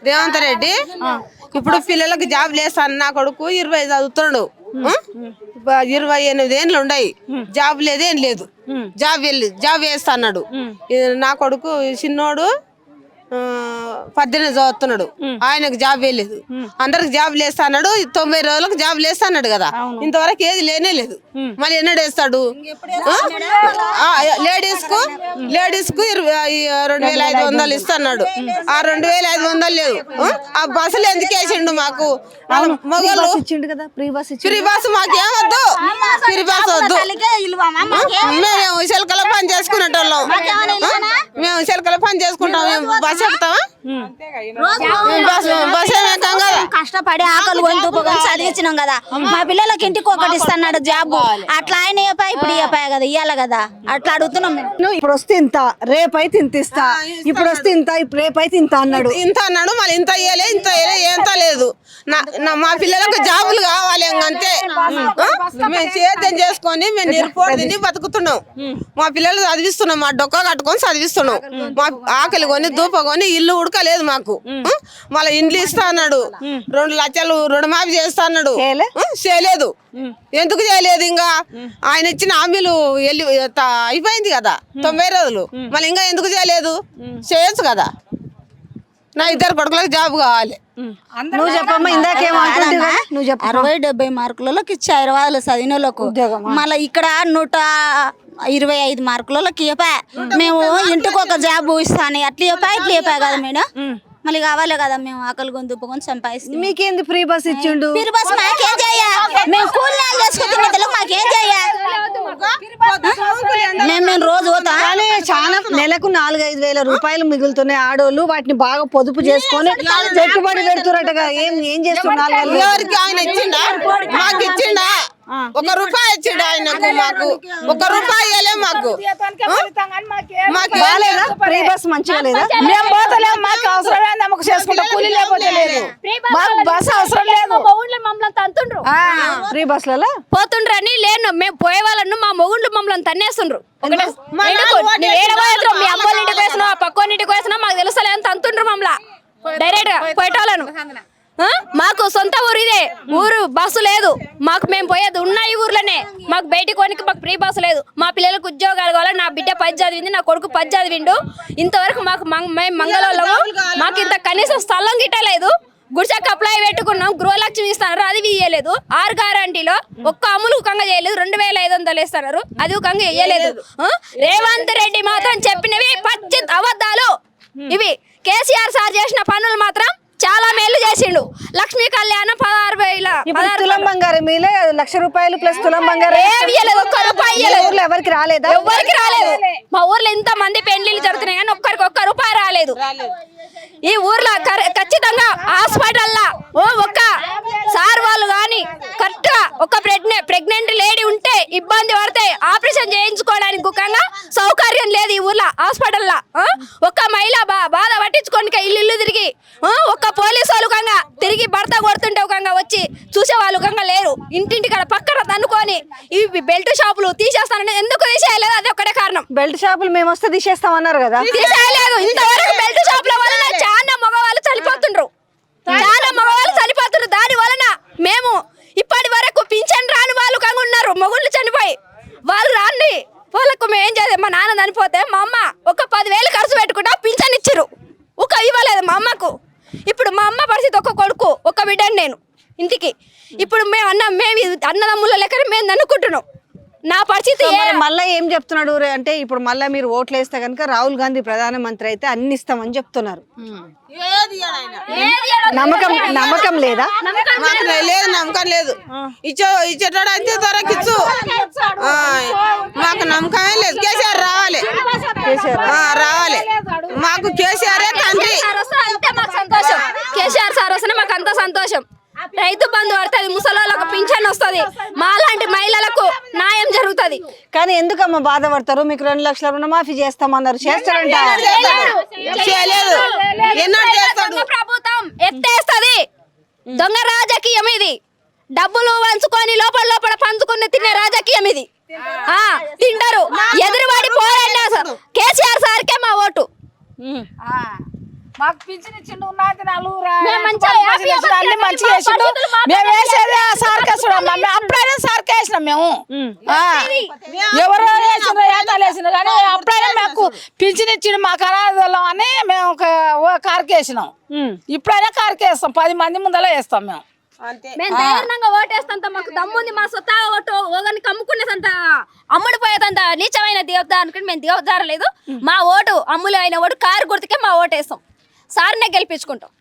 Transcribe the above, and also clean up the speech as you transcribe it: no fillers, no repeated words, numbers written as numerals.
రేవంత్ రెడ్డి ఇప్పుడు పిల్లలకు జాబ్ లేస్తాను. నా కొడుకు 20 చదువుతున్నాడు, 28 ఏళ్ళు ఉన్నాయి, జాబ్ లేదేం లేదు. జాబ్ వేస్తాడు. నా కొడుకు చిన్నోడు 18 చదువుతున్నాడు, ఆయనకు జాబ్ వేయలేదు. అందరికి జాబ్ లేస్తాడు, 90 రోజులకు జాబ్ లేస్తాడు కదా. ఇంతవరకు ఏది లేనే లేదు. మళ్ళీ ఎన్నడు వేస్తాడు? లేడీస్ కు 2500 ఇస్తున్నాడు. ఆ 2500 లేదు. ఆ బస్సులు ఎందుకు వేసిండు మాకు? మొగలు ఫ్రీ బస్ మాకేమొద్దు, ఫ్రీ బస్ వద్దు. మేము చిలకల పని చేసుకునేటోళ్ళం, మేము చిలకల పని చేసుకుంటాం. మేము బస్ చెప్తావా? కష్టపడి ఆకలి గొంతుకొని చదివించినాం కదా. మా పిల్లలకి ఇంటికి ఒకటి ఇస్తున్నాడు జాబ్. అట్లా ఆయన ఇప్పుడు కదా ఇయ్యాలి కదా, అట్లా అడుగుతున్నాం. ఇప్పుడు వస్తే ఇంత, రేపైతే ఇంత ఇస్తా, ఇప్పుడు వస్తే ఇంత, ఇప్పుడు రేపైతే ఇంత అన్నాడు. మళ్ళీ ఇంత ఇయ్యలే, ఇంత లేదు. మా పిల్లలకు జాబులు కావాలి అంతే. మేము సేద్యం చేసుకొని మేము నిరుపోటు తిని బతుకుతున్నాం. మా పిల్లలు చదివిస్తున్నాం, మా డొక్క కట్టుకొని చదివిస్తున్నాం. మా ఆకలి కొని దూపకొని ఇల్లు ఉడకలేదు మాకు. మళ్ళీ ఇండ్లు ఇస్తా అన్నాడు, 2 లక్షలు రుణమాఫీ చేస్తా అన్నాడు, చేయలేదు. ఎందుకు చేయలేదు? ఇంకా ఆయన ఇచ్చిన హామీలు అయిపోయింది కదా 90 రోజులు. మళ్ళీ ఇంకా ఎందుకు చేయలేదు? చేయొచ్చు కదా. నా 2 కొడుకులకు జాబ్ కావాలి. నువ్వు చెప్పమ్మా, ఇందాకేమో 60-70 మార్కులకి ఇచ్చా 20 చదివినోళ్ళకు. మళ్ళీ ఇక్కడ 125 మార్కులకి ఇవ్వా. మేము ఇంటికి ఒక జాబ్ ఇస్తాను, అట్లా ఇట్లా కదా మేడం. మళ్ళీ కావాలి కదా, మేము ఆకలి గొంతుకొని సంపాదిస్తాం. మీకేంది ఫ్రీ బస్ ఇచ్చిండు? ఫ్రీ బస్ మాకేం చెయ్యా? మేము కూలీనాలు చేసుకుంటున్న మాకేం చెయ్యా? మేము రోజు చాలా నెలకు 4-5 వేల రూపాయలు మిగులుతున్నాయి ఆడోళ్ళు. వాటిని బాగా పొదుపు చేసుకొని పెట్టుబడి పెడుతున్నట్టుగా ఏం చేస్తున్నారు? ఎవరికి ఆయన ఇచ్చిండా? మాకు ఇచ్చిండా? 1 రూపాయి ఇచ్చిండు ఆయనకు. మాకు 1 రూపాయి ఇవ్వలే. మాకు ఫ్రీ బస్ మంచిగా లేదా? మేము పోతలేము, మాకు అవసరం లేదు. నమ్మకం చేసుకుంటాం, కూలీ లేకపోతే లేదు. మాకు బస్ అవసరం లేదు. మమ్మల్ని తంతుండ్రు, ఫ్రీ బస్లలో పోతుండ్రని లేను. మేము పోయే వాళ్ళను మా మొగుండ్లు మమ్మల్ని తన్నేస్తుండ్రు. మీ అమ్మోళ్ళ ఇంటికి వేసినా, పక్కోని ఇంటికి వేసినా మాకు తెలుస్తలే అని తంతుండ్రు మమ్మల్ని డైరెక్ట్ గా పోయేటోళ్ళను. మాకు సొంత ఊరు ఇదే ఊరు, బస్సు లేదు మాకు. మేము పోయేది ఉన్న ఈ ఊర్లోనే. మాకు బయటికి పోనీకి మాకు ఫ్రీ బస్సు లేదు. మా పిల్లలకు ఉద్యోగాలు కావాలి. నా బిడ్డ 10 చదివింది, నా కొడుకు 10 చదివిండు. ఇంతవరకు మాకు మేము మంగళవాళ్ళము. మాకు ఇంత కనీసం స్థలం గిట్టలేదు. గుడిసెకి అప్లై పెట్టుకున్నాం, గృహలక్ష్మి ఇస్తున్నారు, అది ఇయ్యలేదు. 6 గ్యారంటీలో ఒక్క అమలు ఉకంగా చేయలేదు. 2500 ఇస్తున్నారు, అది ఉకంగా ఇయ్యలేదు. రేవంత్ రెడ్డి మాత్రం చెప్పినవి పచ్చి అబద్ధాలు. ఇవి కేసీఆర్ సార్ చేసిన పనులు మాత్రం చాలా మేలు చేసిండు. లక్ష్మీ కళ్యాణం 16,000 తులం బంగారం మీలే 1,00,000 రూపాయలు ప్లస్ తులం బంగారం. 1 రూపాయి ఎవరికి రాలేదా? ఎవరికి రాలేదు. మా ఊర్లో ఇంత మంది పెళ్లిళ్ళు జరుగుతున్నాయి కానీ ఒక్కరికి 1 రూపాయి రాలేదు. ఈ ఊర్లో ఖచ్చితంగా హాస్పిటల్ ఒక్క సార్ వాళ్ళు కానీ కరెక్ట్ గా ఒక ప్రెగ్నెంట్ లేడీ ఉంటే ఇబ్బంది పడితే ఆపరేషన్ చేయించుకోవడానికి ముఖ్యంగా సౌకర్యం లేదు ఈ ఊర్లో హాస్పిటల్లో. ఒక మహిళ బాధ పట్టించుకోనికి ఇల్లు తిరిగి ఒక్క పోలీసు వాళ్ళు కంగా తిరిగి భర్త కొడుతుంటే ఒక వచ్చి చూసే వాళ్ళు కంగా లేరు. ఇంటింటి కాడ పక్కన తన్నుకొని ఈ బెల్ట్ షాపులు తీసేస్తానంటే ఎందుకు తీసేయలేదు? అది ఒక్కటే కారణం. బెల్ట్ షాపులు మేము వస్తే తీసేస్తామన్నారు కదా, తీసేయలేదు. ఇంతవరకు బెల్ట్ షాపుల వలన చాలా మగవాళ్ళు చనిపోతుండ్రు, దాని వలన మేము ఇప్పటి వరకు పింఛన్ రాని వాళ్ళు కంగా ఉన్నారు. మొగుళ్ళు చనిపోయి వాళ్ళు రాండి వాళ్ళకు మేము ఏం చేద్దాం? మా నాన్న చనిపోతే మా అమ్మ ఒక 10,000 ఖర్చు పెట్టుకుంటా పింఛన్ ఇచ్చిర్రు, ఒక ఇవ్వలేదు మా అమ్మకు. ఇప్పుడు మా అమ్మ పరిస్థితి, ఒక కొడుకు ఒక బిడ్డని నేను ఇంటికి. ఇప్పుడు మేము అన్నదమ్ముల లెక్క మేము అనుకుంటున్నాం. నా పరిస్థితి మళ్ళీ ఏం చెప్తున్నాడు అంటే, ఇప్పుడు మళ్ళీ మీరు ఓట్లు వేస్తే కనుక రాహుల్ గాంధీ ప్రధానమంత్రి అయితే అన్ని ఇస్తామని చెప్తున్నారు. నమ్మకం లేదా? లేదు, నమ్మకం లేదు. ఇచ్చేటోడు అంతే ధరకిచ్చు. మాకు నమ్మకమే లేదు. కేసీఆర్ రావాలి, రావాలి. మాకు కేసీఆర్ తండ్రి. సంతోషం. కేసీఆర్ సార్ వస్తేనే మాకు అంత సంతోషం. రైతు బంధు పడుతుంది, ముసలోళ్ళకు పింఛన్ వస్తుంది, మాలాంటి మహిళలకు న్యాయం జరుగుతుంది. కానీ ఎందుకమ్మా బాధపడతారు? మీకు 2 లక్షల రుణమాఫీ చేస్తామన్నారు, చేస్తారంట. ప్రభుత్వం ఎత్తేస్తుంది. దొంగ రాజకీయం ఇది. డబ్బులు పంచుకొని లోపల పంచుకుని తినే రాజకీయం ఇది. తింటారు. ఎదురువాడి పోరాడినా కేసీఆర్ సార్కే మా ఓటు. మాకు పింఛన్ ఇచ్చిండు నాదినాలు మేము మంచిగా హ్యాపీగా అన్ని మంచిగా వేసిండు మేము వేసేది సార్కేస్తున్నాం అప్పుడైనా సార్కేసినాం మేము ఎవరో వేసిన ఏతాలు వేసిన కానీ అప్పుడైనా మాకు పింఛన్ ఇచ్చిండు మాకు అనాథలం అని మేము కార్కేసినాం ఇప్పుడైనా కార్కేస్తాం 10 మంది ముందర వేస్తాం మేము మేము ధైర్యంగా ఓటేస్తాంత మాకు దమ్ముంది మా సొంత ఓటు ఓగాని కమ్ముకునేదంత అమ్ముడిపోయేదంత నీచమైన దేవత అనుకుని మేము దేవదారలేదు మా ఓటు అమ్ములు అయిన ఓటు కారు గుర్తుకే మా ఓటేస్తాం సార్నే గెలిపించుకుంటాం